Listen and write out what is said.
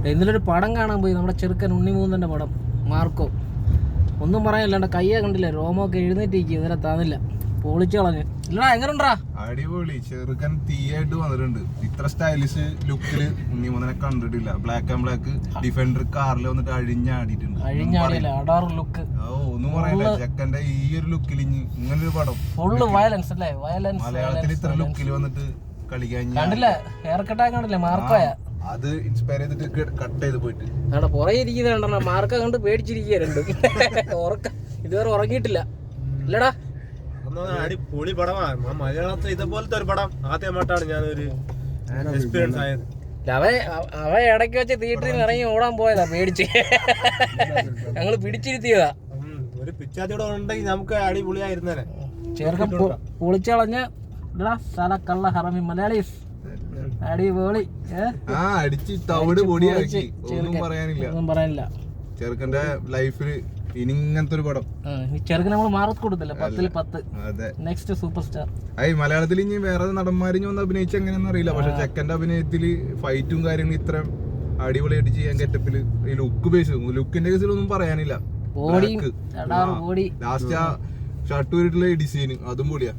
ഇന്നലൊരു പടം കാണാൻ പോയി, നമ്മുടെ ചെറുക്കൻ ഉണ്ണിമൂന്നൻ്റെ പടം, മാർക്കോ. ഒന്നും പറയാനില്ല, കയ്യ കണ്ടില്ല, രോമൊക്കെ എഴുന്നേറ്റിരിക്കും, ഇന്നലെ താന്നില്ല, പൊളിച്ചു കളഞ്ഞ്. ഇല്ലടാ, എങ്ങനെയുണ്ടാ? അടിപൊളി. ചെറുക്കൻ തീയായിട്ട് വന്നിട്ടുണ്ട്. ഇത്ര സ്റ്റൈലിഷ് ലുക്കില് ഉണ്ണിമൂന്നനെ കണ്ടിട്ടില്ല. ബ്ലാക്ക് ആൻഡ് ബ്ലാക്ക് ഡിഫൻഡർ കാറിൽ വന്നിട്ട് അഴിഞ്ഞാടിയിട്ടുണ്ട്. ലുക്ക് ഒന്നും പറയില്ല. ചെക്കന്റെ ഈ ഒരു ലുക്കിൽ ഇങ്ങനൊരു പടം ഫുള്ള് വയലൻസ് അല്ലേ? വയലൻസ്. മലയാളത്തിൽ ഇത്ര ലുക്കിൽ വന്നിട്ട് കളിക്കാൻ കണ്ടില്ലേ? ഹെയർ കട്ടായി കണ്ടില്ലേ? മാർക്കോയ അത് ഇൻസ്പയർ ചെയ്തിട്ട് കട്ട് ചെയ്ത് പോയിട്ട് അവിടെ പുറകെ ഇരിക്കുന്നത് കണ്ടോ? മാർക്ക കണ്ട് പേടിച്ചിരിക്കുക രണ്ടും. ഇതുവരെ ഉറങ്ങിയിട്ടില്ല. ഇല്ലടാ, അടിപൊളി പടമാണ്. മലയാളത്തിൽ ഇതുപോലത്തെ ഒരു പടം ആദ്യമായിട്ടാണ് ഞാനൊരു എക്സ്പീരിയൻസ് ആയത്. അവ ഇടയ്ക്ക് വെച്ച് തിയേറ്ററിൽ നിന്ന് ഇറങ്ങി ഓടാൻ പോയതാ പേടിച്ച്. ഞങ്ങള് പിടിച്ചിരുത്തിയതാ. ഒരു പിച്ചാത്തിയോടെ ഉണ്ടെങ്കിൽ നമുക്ക് അടിപൊളിയായിരുന്നേ. ചെറുക്കൻ പൊളിച്ചളഞ്ഞ് സ്ഥല കള്ള ഹറമി മലയാളീസ് അടിപൊളി. അടിച്ച് തവിട് പൊടിയാക്കി. ഒന്നും പറയാനില്ല. ചെറുക്കന്റെ ലൈഫില് ഇനി ഇങ്ങനത്തെ ഒരു പടം. ചെറുക്കൻ നമ്മള് മാർക്ക് കൊടുത്തില്ല, 10ൽ 10. Next super star. മലയാളത്തിൽ ഇനി വേറെ നടന്മാരിഞ്ഞ് വന്ന് അഭിനയിച്ച എങ്ങനെയാണെന്ന് അറിയില്ല. പക്ഷെ ചെക്കന്റെ അഭിനയത്തില് ഫൈറ്റും കാര്യങ്ങളും ഇത്ര അടിപൊളിയായിട്ട് ചെയ്യാൻ ഗെറ്റപ്പില് ഈ ലുക്ക് ബേസ്, ലുക്കിന്റെ കേസിലൊന്നും പറയാനില്ല. ലാസ്റ്റ് ആ ഷർട്ട് ഊരിട്ടുള്ള ഡിസൈൻ അതും പൊളിയാ.